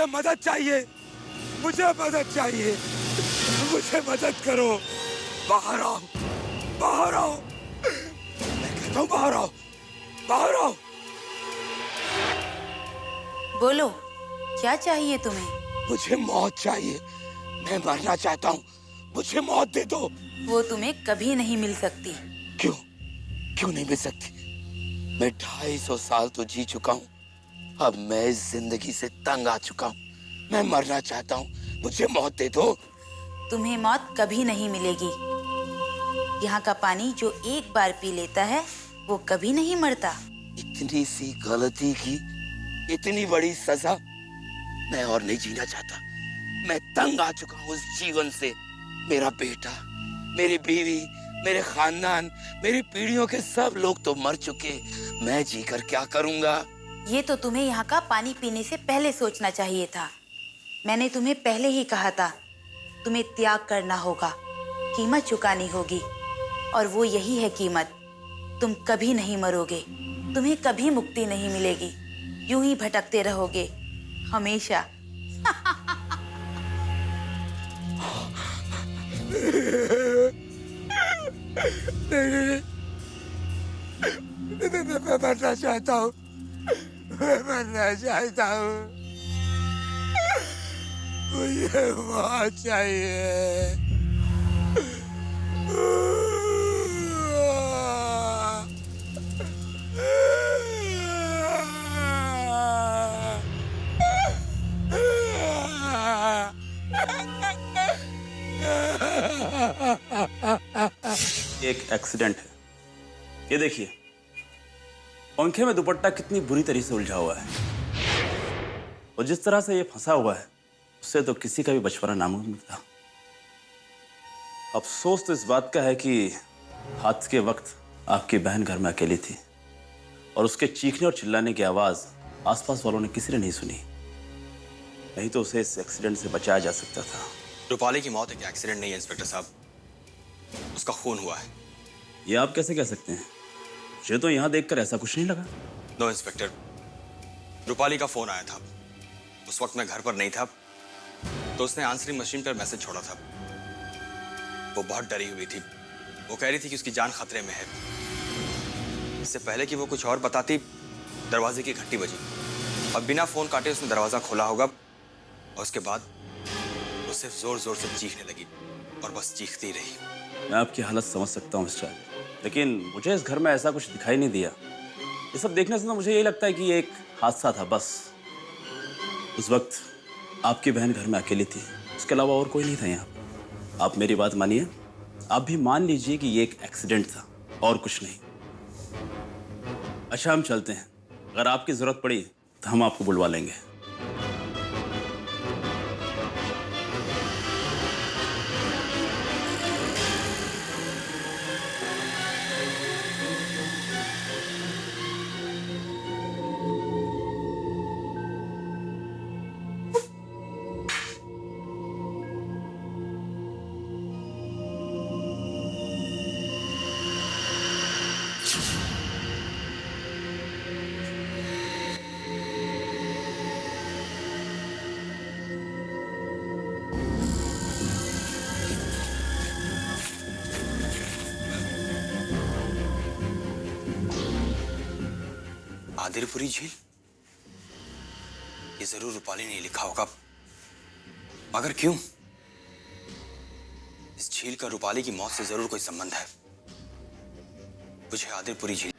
मुझे मदद चाहिए, मुझे मदद चाहिए, मुझे मदद करो। बाहर आओ, बाहर आओ, मैं कहता हूँ बाहर आओ, बाहर आओ। बोलो, क्या चाहिए तुम्हें? मुझे मौत चाहिए, मैं मरना चाहता हूँ, मुझे मौत दे दो। वो तुम्हें कभी नहीं मिल सकती। क्यों? क्यों नहीं मिल सकती? मैं 250 साल तो जी चुका हूँ, अब मैं इस जिंदगी से तंग आ चुका हूँ। मैं मरना चाहता हूँ, मुझे मौत दे दो। तुम्हें मौत कभी नहीं मिलेगी। यहाँ का पानी जो एक बार पी लेता है वो कभी नहीं मरता। इतनी सी गलती की इतनी बड़ी सजा, मैं और नहीं जीना चाहता। मैं तंग आ चुका हूँ इस जीवन से। मेरा बेटा, मेरी बीवी, मेरे खानदान, मेरी पीढ़ियों के सब लोग तो मर चुके। मैं जीकर क्या करूंगा? ये तो तुम्हें यहाँ का पानी पीने से पहले सोचना चाहिए था। मैंने तुम्हें पहले ही कहा था, तुम्हें त्याग करना होगा, कीमत चुकानी होगी, और वो यही है कीमत। तुम कभी नहीं मरोगे, तुम्हें कभी मुक्ति नहीं मिलेगी, यूं ही भटकते रहोगे हमेशा। नहीं, मैं मरना चाहता हूँ, मैं मरना चाहता हूँ, मुझे मौत चाहिए। एक एक्सीडेंट है। ये देखिए, पंखे में दुपट्टा कितनी बुरी तरह से उलझा हुआ है, और जिस तरह से ये फंसा हुआ है उससे तो किसी का भी बचपना नामुमकिन था। अफसोस तो इस बात का है कि हादसे के वक्त आपकी बहन घर में अकेली थी, और उसके चीखने और चिल्लाने की आवाज आसपास वालों ने किसी ने नहीं सुनी। नहीं तो उसे इस एक्सीडेंट से बचाया जा सकता था। रूपाली की मौत एक एक्सीडेंट नहीं है इंस्पेक्टर साहब, उसका खून हुआ है। ये आप कैसे कह सकते हैं? मुझे तो यहाँ देखकर ऐसा कुछ नहीं लगा। नो इंस्पेक्टर, रूपाली का फोन आया था, उस वक्त मैं घर पर नहीं था, तो उसने आंसरिंग मशीन पर मैसेज छोड़ा था। वो बहुत डरी हुई थी, वो कह रही थी कि उसकी जान खतरे में है। इससे पहले कि वो कुछ और बताती, दरवाजे की घंटी बजी और बिना फोन काटे उसने दरवाजा खोला होगा, और उसके बाद वो सिर्फ जोर जोर से चीखने लगी और बस चीखती रही। मैं आपकी हालत समझ सकता हूँ मिस्टर, लेकिन मुझे इस घर में ऐसा कुछ दिखाई नहीं दिया। ये सब देखने से तो मुझे यही लगता है कि ये एक हादसा था बस। उस वक्त आपकी बहन घर में अकेली थी, उसके अलावा और कोई नहीं था यहाँ। आप मेरी बात मानिए, आप भी मान लीजिए कि ये एक एक्सीडेंट था और कुछ नहीं। अच्छा, हम चलते हैं। अगर आपकी जरूरत पड़ी तो हम आपको बुलवा लेंगे। आदिरपुरी झील, ये जरूर रूपाली ने लिखा होगा, मगर क्यों? इस झील का रूपाली की मौत से जरूर कोई संबंध है। मुझे आदिरपुरी झील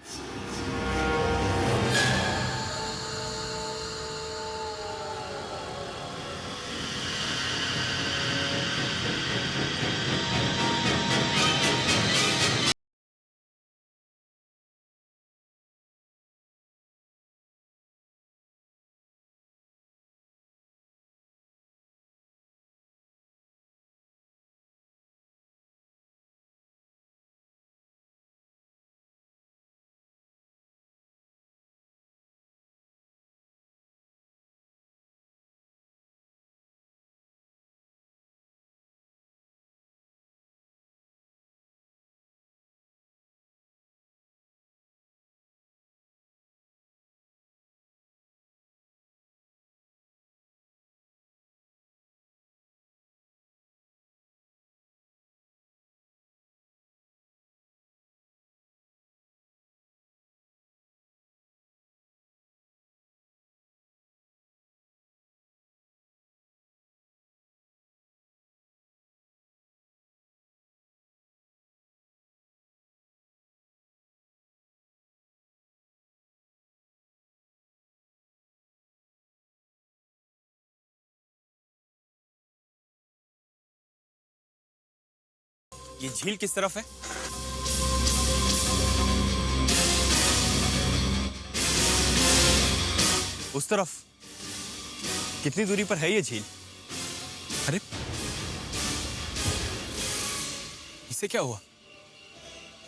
ये झील किस तरफ है? उस तरफ। कितनी दूरी पर है ये झील? अरे इसे क्या हुआ?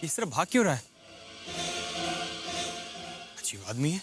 इस तरफ भाग क्यों रहा है? अजीब आदमी है।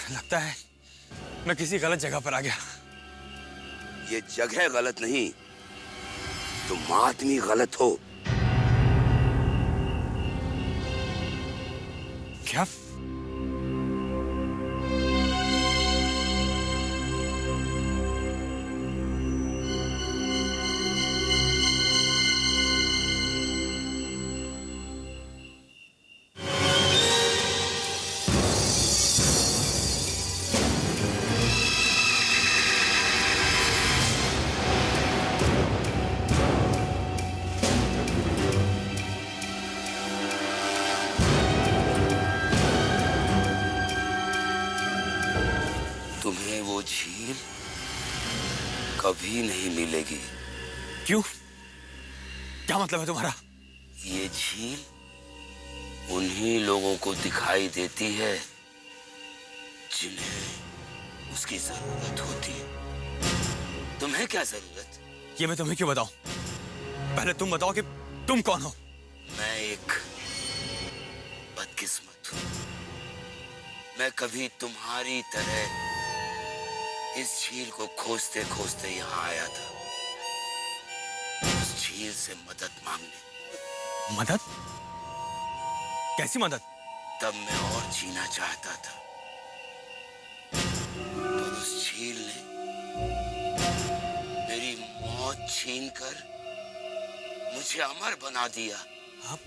लगता है मैं किसी गलत जगह पर आ गया। ये जगह गलत नहीं, तुम आदमी गलत हो। क्या? तुम्हें वो झील कभी नहीं मिलेगी। क्यों? क्या मतलब है तुम्हारा? ये झील उन्हीं लोगों को दिखाई देती है जिन्हें उसकी जरूरत होती है। तुम्हें क्या जरूरत? ये मैं तुम्हें क्यों बताऊं? पहले तुम बताओ कि तुम कौन हो? मैं एक बदकिस्मत हूं। मैं कभी तुम्हारी तरह इस झील को खोजते खोजते यहाँ आया था, उस झील से मदद मांगने। मदद? कैसी मदद? तब मैं और जीना चाहता था, पर उस झील ने मेरी मौत छीनकर मुझे अमर बना दिया। आप,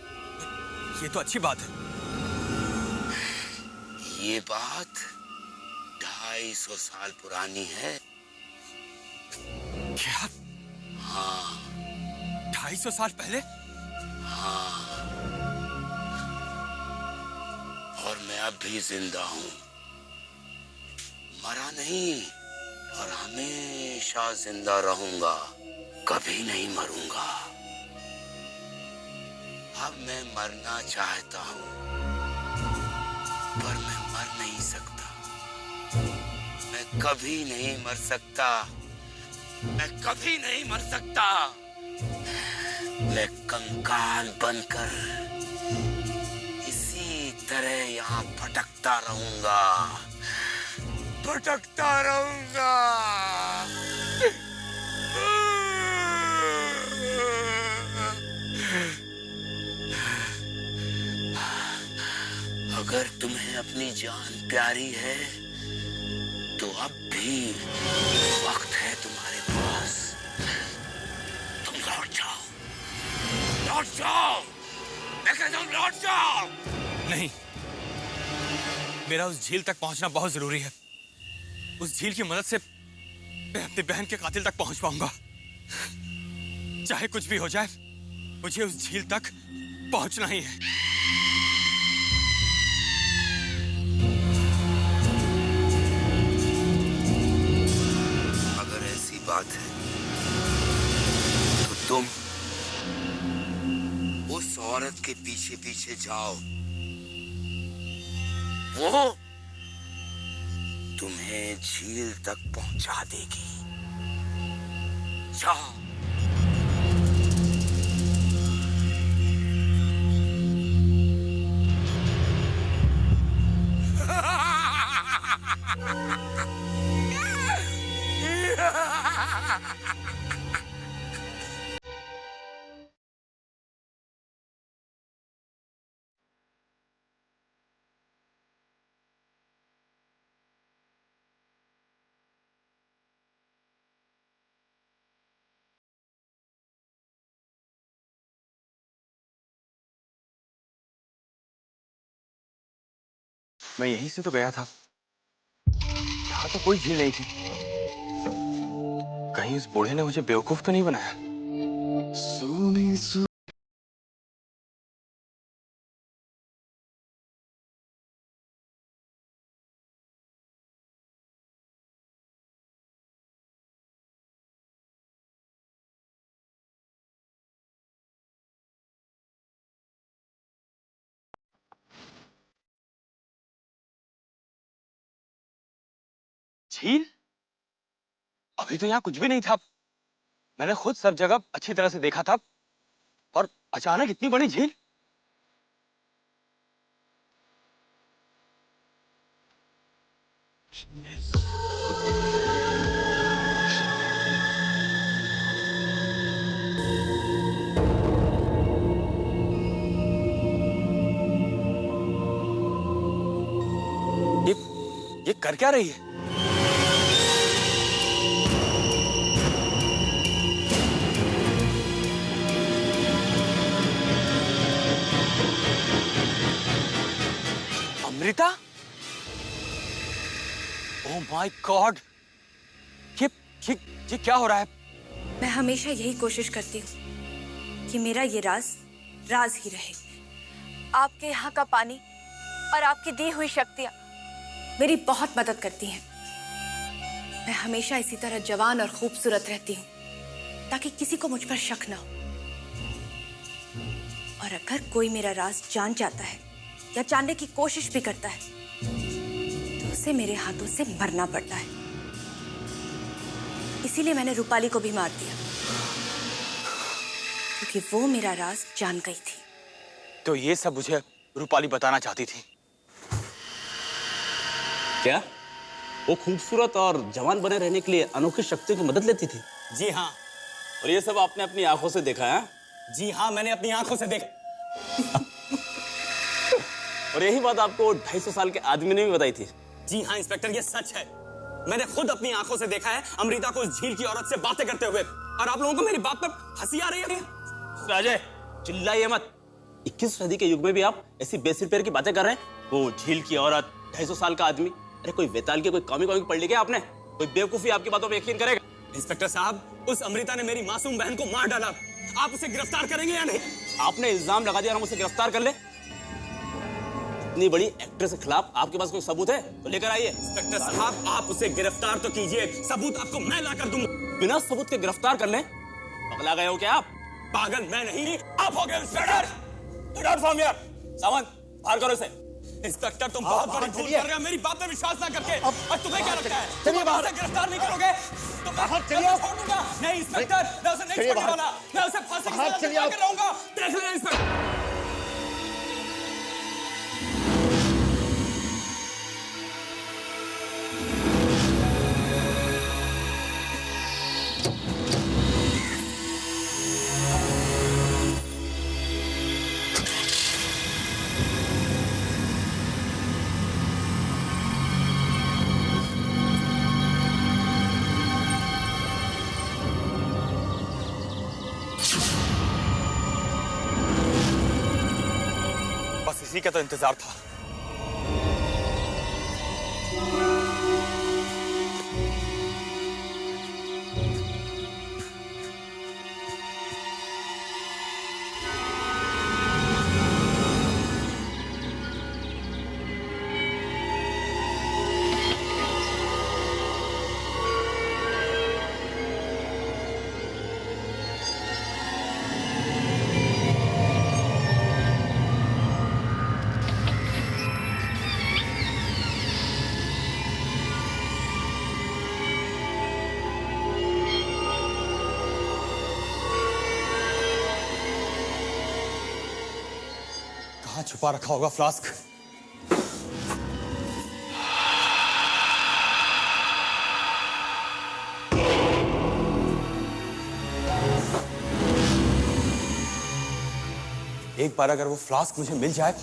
ये तो अच्छी बात है। ये बात 250 साल पुरानी है। क्या? हाँ। 250 साल पहले? हाँ। और मैं अब भी जिंदा हूँ, मरा नहीं, और हमेशा जिंदा रहूंगा, कभी नहीं मरूंगा। अब मैं मरना चाहता हूँ, पर मैं मर नहीं सकता। मैं कभी नहीं मर सकता। मैं कभी नहीं मर सकता। मैं कंकाल बनकर इसी तरह यहाँ भटकता रहूंगा, भटकता रहूंगा। अगर तुम्हें अपनी जान प्यारी है तो अब भी वक्त है तुम्हारे पास। तुम लौट जाओ, लौट जाओ। मैं कहता हूं लौट जाओ। नहीं, मेरा उस झील तक पहुंचना बहुत जरूरी है। उस झील की मदद से मैं अपनी बहन के कातिल तक पहुंच पाऊंगा। चाहे कुछ भी हो जाए, मुझे उस झील तक पहुंचना ही है। बात है तो तुम उस औरत के पीछे पीछे जाओ, वो तुम्हें झील तक पहुंचा देगी। जाओ। मैं यहीं से तो गया था, यहाँ तो कोई झील नहीं थी। कहीं उस बूढ़े ने मुझे बेवकूफ तो नहीं बनाया? झील? अभी तो यहाँ कुछ भी नहीं था। मैंने खुद सब जगह अच्छी तरह से देखा था, और अचानक इतनी बड़ी झील। ये ये कर क्या रही है? अमृता? Oh my God! ये ये क्या हो रहा है? मैं हमेशा यही कोशिश करती हूँ कि मेरा ये राज राज ही रहे। आपके यहाँ का पानी और आपकी दी हुई शक्तियाँ मेरी बहुत मदद करती हैं। मैं हमेशा इसी तरह जवान और खूबसूरत रहती हूँ ताकि किसी को मुझ पर शक ना हो। और अगर कोई मेरा राज जान जाता है या जानने की कोशिश भी करता है तो उसे मेरे हाथों से मरना पड़ता है। इसीलिए मैंने रूपाली को भी मार दिया, क्योंकि वो मेरा राज जान गई थी। तो ये सब मुझे रूपाली बताना चाहती थी? क्या वो खूबसूरत और जवान बने रहने के लिए अनोखी शक्तियों की मदद लेती थी? जी हाँ। और ये सब आपने अपनी आंखों से देखा है? जी हाँ, मैंने अपनी आंखों से देखा। और यही बात आपको 250 साल के आदमी ने भी बताई थी? जी हाँ इंस्पेक्टर, ये सच है। मैंने खुद अपनी आंखों से देखा है अमृता को उस झील की औरत से बातें करते हुए। और आप लोगों को मेरी बात पर हंसी आ रही है? राजे, चिल्लाइए मत। 21 सदी के युग में भी आप ऐसी बेसिर पैर की बातें कर रहे हैं? वो झील की औरत, 250 साल का आदमी। अरे कोई वेताल की कोई कॉमिक पढ़ ली क्या आपने? कोई बेवकूफी आपकी बातों पे यकीन करेगा? इंस्पेक्टर साहब, उस अमृता ने मेरी मासूम बहन को मार डाला। आप उसे गिरफ्तार करेंगे या नहीं? आपने इल्जाम लगा दिया, हम उसे गिरफ्तार कर ले? इतनी बड़ी एक्ट्रेस के खिलाफ आपके पास कोई सबूत है तो लेकर आइए। इंस्पेक्टर साहब, आप उसे गिरफ्तार तो कीजिए, सबूत आपको मैं ला कर दूंगा। बिना सबूत के गिरफ्तार कर ले? पगला गए हो क्या आप? पागल मैं नहीं, आप हो गए inspector. Get out from here! सावन, बाहर करो इसे। इंस्पेक्टर, तुम बहुत बड़ी भूल कर रहे हो मेरी बात पे विश्वास ना करके। और तुम्हें क्या लगता है तुम उसे गिरफ्तार नहीं करोगे तो मैं उसे छोड़ दूंगा? नहीं इंस्पेक्टर, मैं उसे नहीं छोड़ने वाला। मैं उसे फांसी की सजा दिलवा कर रहूंगा। देख लेना इंस्पेक्टर। इसी का तो इंतजार था। छुपा रखा होगा फ्लास्क? एक बार अगर वो फ्लास्क मुझे मिल जाए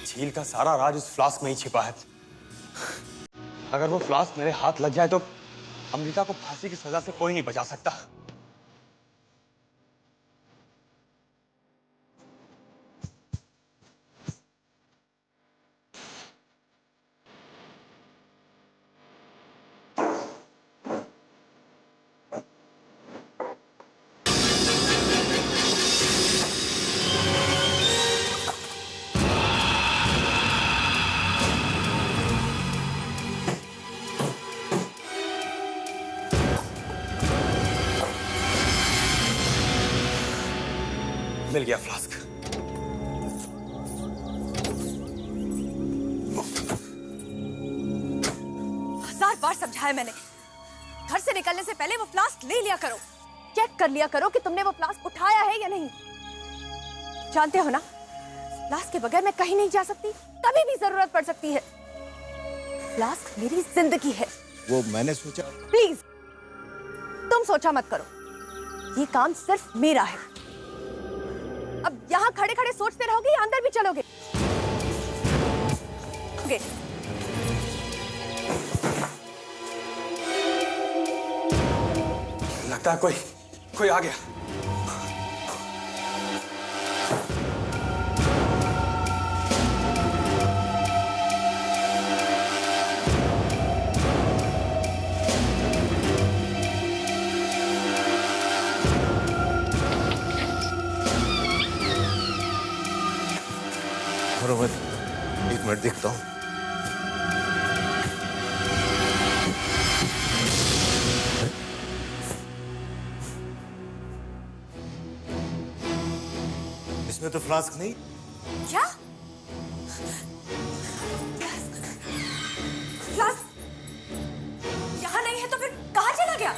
झील का सारा राज उस फ्लास्क में ही छिपा है। अगर वो फ्लास्क मेरे हाथ लग जाए तो अमृता को फांसी की सजा से कोई नहीं बचा सकता। मिल गया फ्लास्क। हजार बार समझाया मैंने, घर से निकलने से पहले वो फ्लास्क ले लिया करो, चेक कर लिया करो कि तुमने वो फ्लास्क उठाया है या नहीं। जानते हो ना, फ्लास्क के बगैर मैं कहीं नहीं जा सकती, कभी भी जरूरत पड़ सकती है। फ्लास्क मेरी जिंदगी है। वो मैंने सोचा। प्लीज तुम सोचा मत करो, ये काम सिर्फ मेरा है। अब यहाँ खड़े खड़े सोचते रहोगे या अंदर भी चलोगे? लगता है कोई आ गया। एक मिनट देखता हूँ। इसमें तो फ्लास्क नहीं। क्या? फ्लास्क यहाँ नहीं है तो फिर कहाँ चला गया?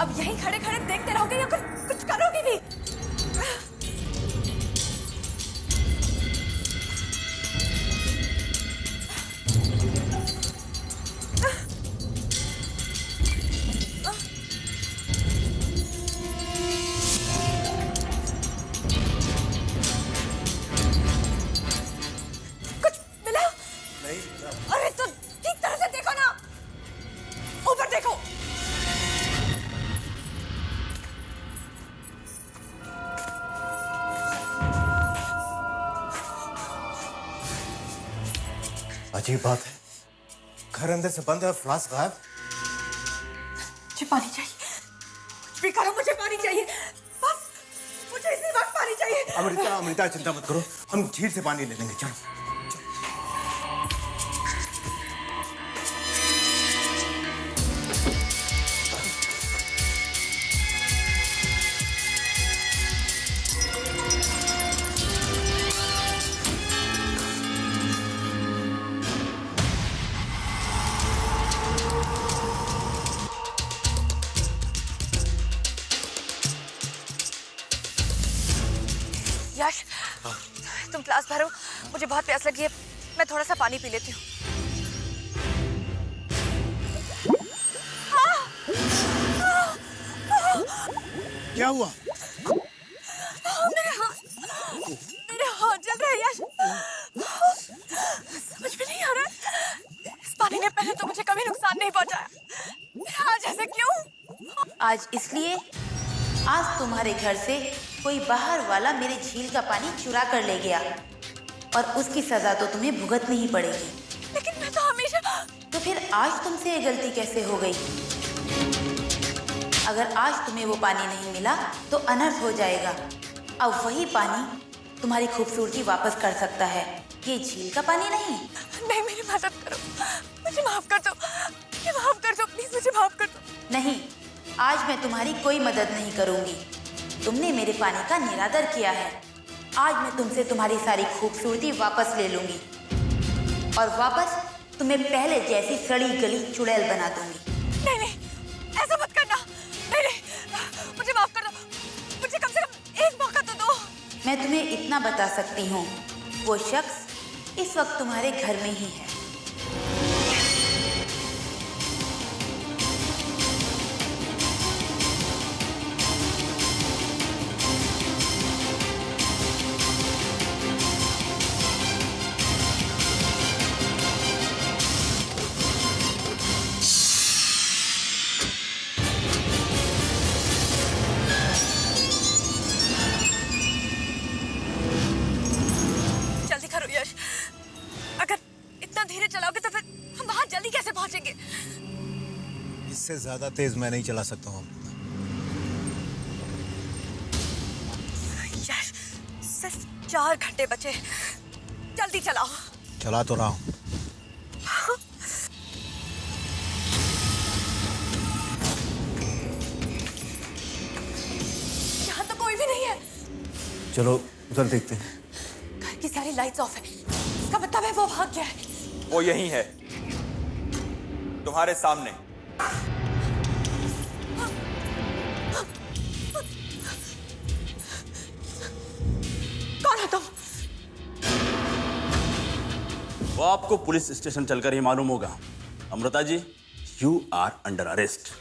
अब यहीं खड़े खड़े देखते रहोगे या कुछ करोगे भी? कुछ मिला? नहीं। अरे तो ठीक तरह से देखो ना, ऊपर देखो। अजीब बात है, घर अंदर से बंद है, फ्लास्क गायब। मुझे पानी चाहिए, कुछ भी करो, मुझे पानी चाहिए, बस मुझे इसी वक्त पानी चाहिए। अमृता चिंता मत करो, हम झील से पानी ले लेंगे। चलो। यश, तुम ग्लास भरो, मुझे बहुत प्यास लगी है, मैं थोड़ा सा पानी पी लेती हूँ। क्या हुआ? मेरे हाथ जल रहे हैं यश, समझ में नहीं आ रहा है, इस पानी ने पहले तो मुझे कभी नुकसान नहीं पहुंचाया, आज ऐसे क्यों? आज इसलिए, आज तुम्हारे घर से कोई बाहर वाला मेरे झील का पानी चुरा कर ले गया और उसकी सजा तो तुम्हें भुगतनी ही पड़ेगी। लेकिन मैं तो हमेशा। तो फिर आज तुमसे ये गलती कैसे हो गई? अगर आज तुम्हें वो पानी नहीं मिला तो अनर्थ हो जाएगा। अब वही पानी तुम्हारी खूबसूरती वापस कर सकता है, ये झील का पानी नहीं। नहीं, मेरी मदद करो, मुझे माफ कर दो, मुझे माफ कर दो, प्लीज मुझे माफ कर दो। नहीं, आज मैं तुम्हारी कोई मदद नहीं करूंगी। तुमने मेरे पानी का निरादर किया है, आज मैं तुमसे तुम्हारी सारी खूबसूरती वापस ले लूंगी और वापस तुम्हें पहले जैसी सड़ी गली चुड़ैल बना दूंगी। नहीं नहीं, ऐसा मत करना। नहीं नहीं, मुझे माफ कर दो, मुझे कम से कम एक मौका तो दो। मैं तुम्हें इतना बता सकती हूँ, वो शख्स इस वक्त तुम्हारे घर में ही है। यश, अगर इतना धीरे चलाओगे तो फिर हम वहां जल्दी कैसे पहुंचेंगे? इससे ज्यादा तेज मैं नहीं चला सकता हूँ। यश, सिर्फ 4 घंटे बचे, जल्दी चलाओ। चला तो रहा हूँ। यहाँ तो कोई भी नहीं है। चलो उधर देखते हैं। घर की सारी लाइट्स ऑफ है, इसका मतलब है वो भाग गया है। वो यहीं है, तुम्हारे सामने। कौन हो तुम? वो आपको पुलिस स्टेशन चलकर ही मालूम होगा। Amrita ji, you are under arrest.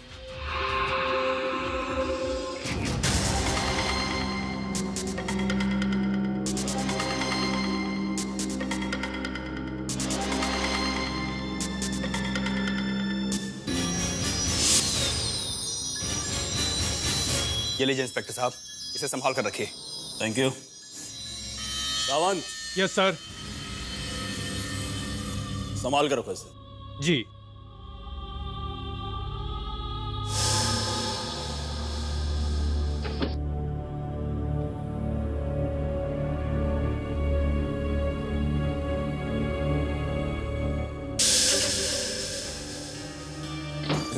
ये लीजिए इंस्पेक्टर साहब, इसे संभाल कर रखिए। Thank you. Sawant, yes sir. संभाल कर रखो इसे। जी।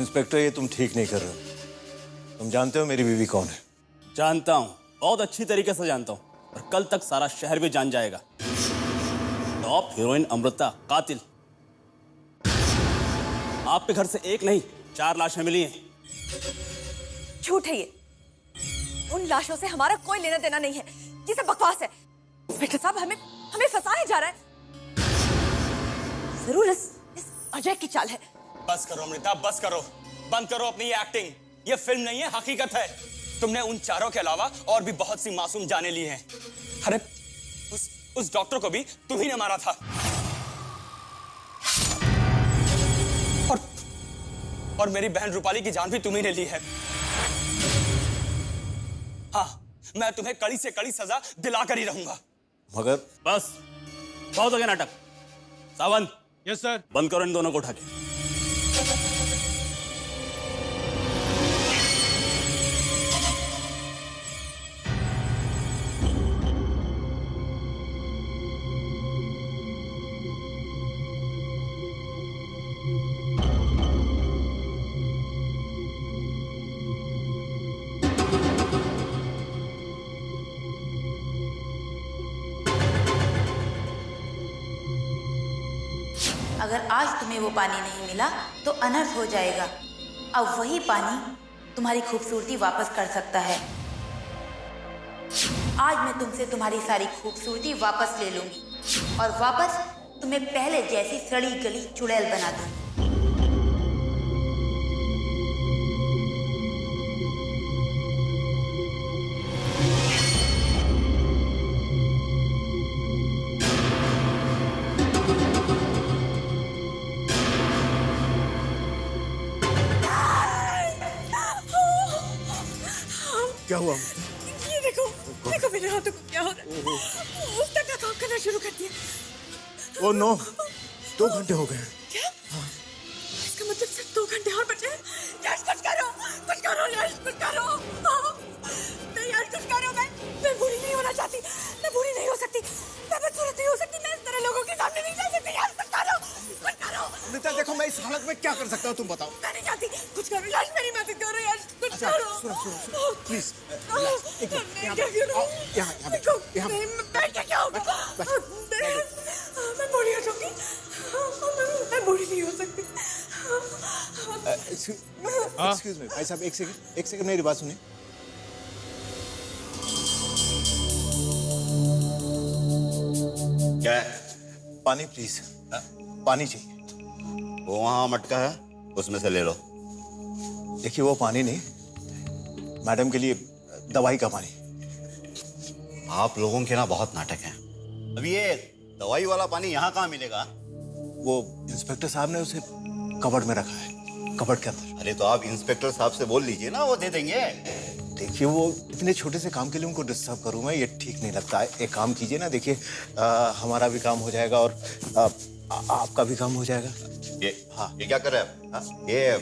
इंस्पेक्टर, ये तुम ठीक नहीं कर रहे हो। तुम जानते हो मेरी बीवी कौन है? जानता हूं, बहुत अच्छी तरीके से जानता हूं, और कल तक सारा शहर भी जान जाएगा। टॉप हीरोइन अमृता कातिल। आपके घर से एक नहीं 4 लाशें मिली हैं। झूठ है ये। उन लाशों से हमारा कोई लेना देना नहीं है। ये सब बकवास है। इंस्पेक्टर साहब, हमें फंसाया जा रहा है। जरूर इस अजय की चाल है। बस करो अमृता, बस करो। बंद करो अपनी ये एक्टिंग। ये फिल्म नहीं है, हकीकत है। तुमने उन चारों के अलावा और भी बहुत सी मासूम जानें ली हैं। अरे उस डॉक्टर को भी तुम ही ने मारा था। और मेरी बहन रूपाली की जान भी तुम ही ने ली है। हाँ, मैं तुम्हें कड़ी से कड़ी सजा दिलाकर ही रहूंगा। मगर बस, बहुत हो गया नाटक। Sawant, yes sir. बंद करो इन दोनों को उठा के। अगर आज तुम्हें वो पानी नहीं मिला तो अनर्थ हो जाएगा। अब वही पानी तुम्हारी खूबसूरती वापस कर सकता है। आज मैं तुमसे तुम्हारी सारी खूबसूरती वापस ले लूंगी और वापस तुम्हें पहले जैसी सड़ी गली चुड़ैल बना दूंगी। क्या हुआ? ये देखो मेरे हाथों को क्या हो रहा है। उस तक का काम करना शुरू कर दिया। ओह नो, 2 घंटे हो गए। क्या? इसका मतलब सिर्फ 2 घंटे और बचे हैं। यश, कुछ करो यश, कुछ करो। नहीं यार, कुछ करो। मैं बूढ़ी नहीं होना चाहती। मैं बूढ़ी नहीं हो सकती। मैं बदसूरत नहीं हो सकती। मैं इस तरह लोगों के सामने नहीं जा सकती। यार कुछ करो। अमृता, देखो मैं इस हालत में क्या कर सकता हूँ, तुम बताओ। मैं नहीं चाहती। कुछ करो यश, मेरी मदद करो यश, कुछ करो। सुनो प्लीज। नहीं, बैठ के क्या होगा? मैं बूढ़ी हो जाऊंगी। मैं बूढ़ी नहीं हो सकती। एक्सक्यूज मी भाई साहब, एक सेकंड मेरी बात सुनिए। क्या है? पानी प्लीज, पानी चाहिए। वो वहां मटका है, उसमें से ले लो। देखिए, वो पानी नहीं, मैडम के लिए दवाई का पानी। आप लोगों के ना बहुत नाटक हैं। अब ये दवाई वाला पानी यहाँ कहाँ मिलेगा? वो इंस्पेक्टर साहब ने उसे कबर्ड में रखा है, कबर्ड के अंदर। अरे तो आप इंस्पेक्टर साहब से बोल लीजिए ना, वो दे देंगे। देखिए वो इतने छोटे से काम के लिए उनको डिस्टर्ब करूं मैं, ये ठीक नहीं लगता है। एक काम कीजिए ना, देखिए हमारा भी काम हो जाएगा और आपका भी काम हो जाएगा। ये क्या कर रहे हैं आप? ये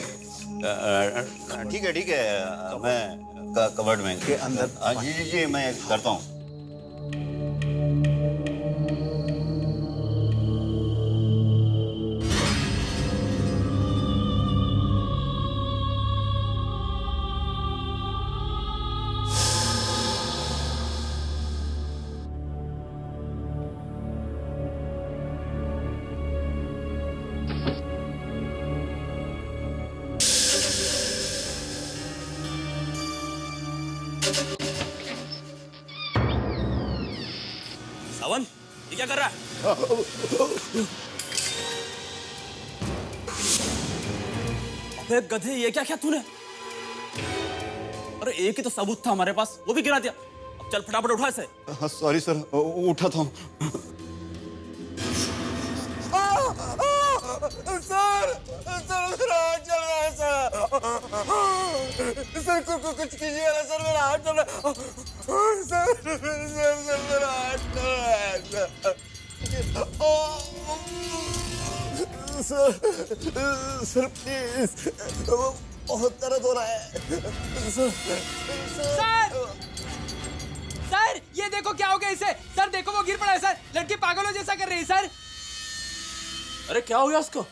ठीक है मैं कवर्ड में के अंदर। जी मैं करता हूँ। सावन, ये क्या कर रहा है? अबे गधे, ये क्या किया तूने? अरे एक ही तो सबूत था हमारे पास, वो भी गिरा दिया। अब चल फटाफट उठा इसे। सॉरी सर, उठा था। सर मेरा हाथ चल रहा है सर कुछ कीजिए ना सर, मेरा हाथ चल रहा है सर मेरा हाथ चल रहा है सर प्लीज, बहुत दर्द हो रहा है सर ये देखो क्या हो गया इसे। सर देखो वो गिर पड़ा है सर, लड़की पागलों जैसा कर रही है सर। अरे क्या हो गया उसको?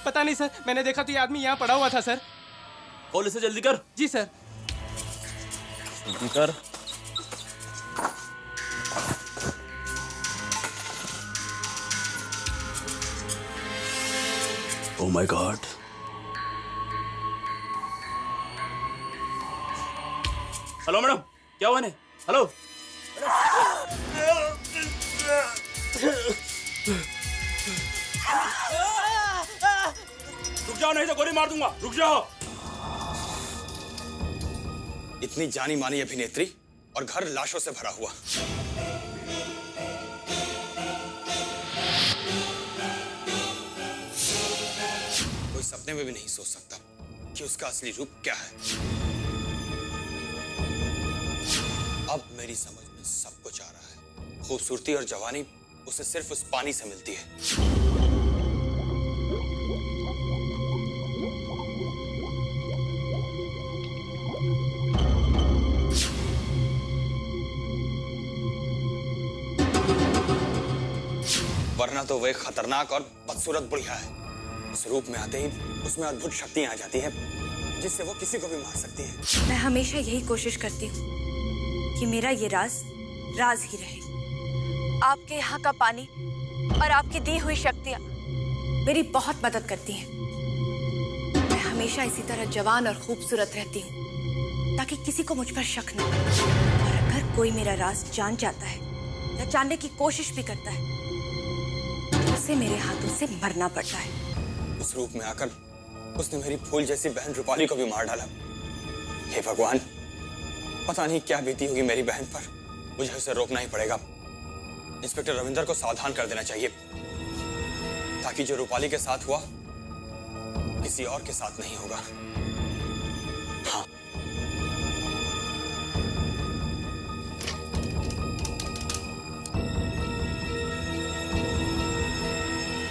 पता नहीं सर, मैंने देखा तो ये आदमी यहाँ पड़ा हुआ था सर। कॉल इसे जल्दी कर। जी सर। जल्दी कर। ओह माय गॉड। हेलो मैडम, क्या हुआ इन्हें? हेलो। रुक जाओ नहीं तो गोली मार दूंगा, रुक जाओ। इतनी जानी मानी अभिनेत्री और घर लाशों से भरा हुआ। कोई सपने में भी नहीं सोच सकता कि उसका असली रूप क्या है। अब मेरी समझ में सब कुछ आ रहा है। खूबसूरती और जवानी उसे सिर्फ उस पानी से मिलती है। वरना तो वह खतरनाक और बदसूरत बुढ़िया है। इस रूप में आते ही उसमें अद्भुत शक्तियां आ जाती हैं, जिससे वो किसी को भी मार सकती है। मैं हमेशा यही कोशिश करती हूँ कि मेरा ये राज राज ही रहे। आपके यहाँ का पानी और आपकी दी हुई शक्तियाँ मेरी बहुत मदद करती हैं। मैं हमेशा इसी तरह जवान और खूबसूरत रहती हूँ ताकि किसी को मुझ पर शक न हो। और अगर कोई मेरा राज जान जाता है या जानने की कोशिश भी करता है तो उसे मेरे हाथों से मरना पड़ता है। उस रूप में आकर उसने मेरी फूल जैसी बहन रूपाली को भी मार डाला। हे भगवान, पता नहीं क्या बीती होगी मेरी बहन पर। मुझे उसे रोकना ही पड़ेगा। इंस्पेक्टर रविंदर को सावधान कर देना चाहिए ताकि जो रूपाली के साथ हुआ किसी और के साथ नहीं होगा। हाँ।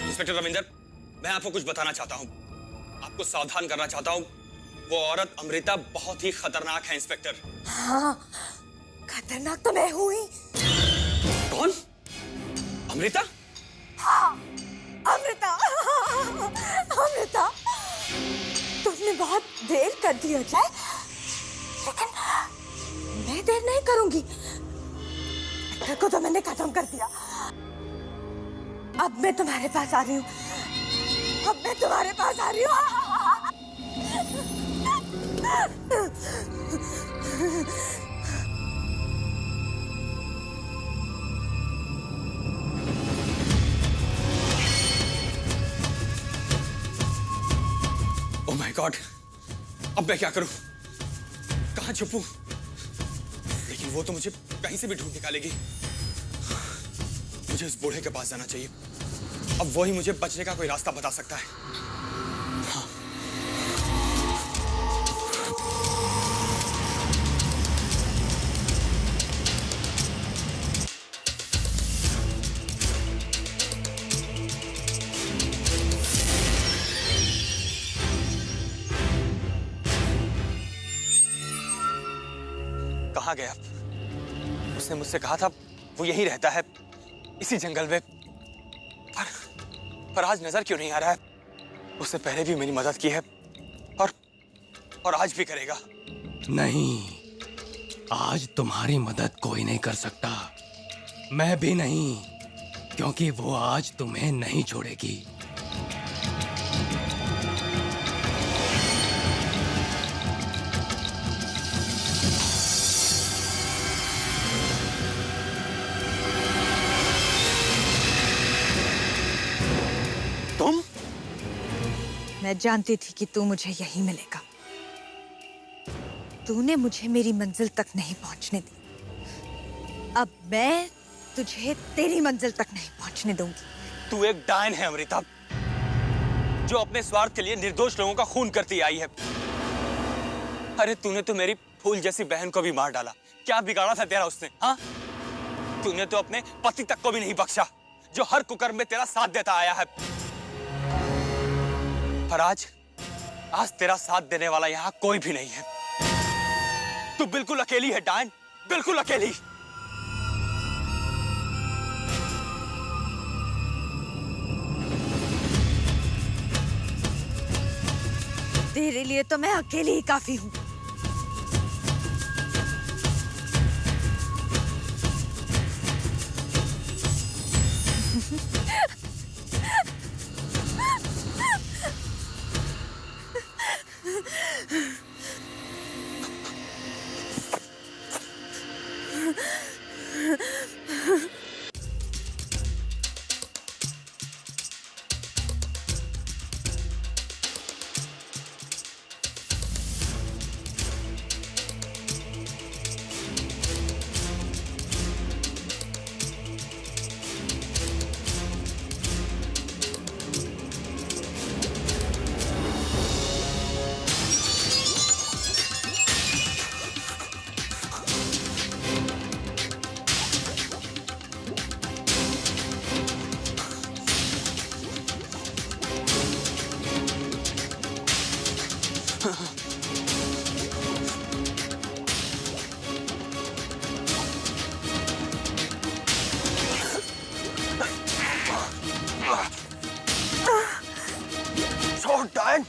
इंस्पेक्टर रविंदर, मैं आपको कुछ बताना चाहता हूँ, आपको सावधान करना चाहता हूँ। वो औरत अमृता बहुत ही खतरनाक है इंस्पेक्टर। हाँ, खतरनाक तो मैं हूँ ही। कौन? अमृता? हाँ, अमृता। अमृता, तुमने बहुत देर कर दी अजय, लेकिन मैं देर नहीं करूंगी। को तो मैंने खत्म कर दिया। अब मैं तुम्हारे पास आ रही हूँ। अब मैं तुम्हारे पास आ रही हूँ। ओह माय गॉड, अब मैं क्या करूं? कहां छुपूं? लेकिन वो तो मुझे कहीं से भी ढूंढ निकालेगी। मुझे उस बूढ़े के पास जाना चाहिए। अब वो ही मुझे बचने का कोई रास्ता बता सकता है। हाँ। कहाँ गया? उसने मुझसे कहा था वो यहीं रहता है, इसी जंगल में। पर आज नजर क्यों नहीं आ रहा है? उसने पहले भी मेरी मदद की है और आज भी करेगा। नहीं, आज तुम्हारी मदद कोई नहीं कर सकता, मैं भी नहीं, क्योंकि वो आज तुम्हें नहीं छोड़ेगी। तुम? मैं जानती थी कि तू मुझे यहीं मिलेगा। तूने मुझे मेरी मंजिल तक नहीं पहुंचने दी, अब मैं तुझे तेरी मंजिल तक नहीं पहुंचने दूंगी। तू एक डायन है अमृता, जो अपने स्वार्थ के लिए निर्दोष लोगों का खून करती आई है। अरे तूने तो मेरी फूल जैसी बहन को भी मार डाला। क्या बिगाड़ा था तेरा उसने? हाँ, तूने तो अपने पति तक को भी नहीं बख्शा, जो हर कुकर्म में तेरा साथ देता आया है। पर आज तेरा साथ देने वाला यहाँ कोई भी नहीं है। तू बिल्कुल अकेली है डायन, बिल्कुल अकेली। तेरे लिए तो मैं अकेली ही काफी हूँ। डायन,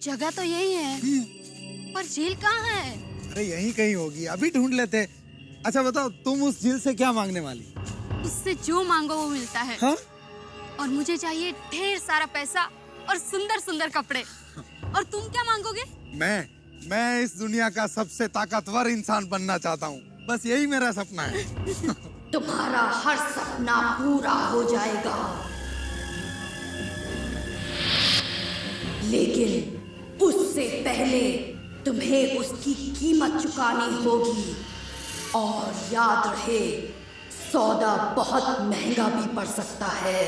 जगह तो यही है, पर झील कहाँ है? अरे यहीं कहीं होगी, अभी ढूंढ लेते। अच्छा बताओ, तुम उस झील से क्या मांगने वाली? उससे जो मांगो वो मिलता है। हाँ? और मुझे चाहिए ढेर सारा पैसा और सुंदर सुंदर कपड़े। और तुम क्या मांगोगे? मैं इस दुनिया का सबसे ताकतवर इंसान बनना चाहता हूँ, बस यही मेरा सपना है। तुम्हारा हर सपना पूरा हो जाएगा, लेकिन उससे पहले तुम्हें उसकी कीमत चुकानी होगी। और याद रहे, सौदा बहुत महंगा भी पड़ सकता है।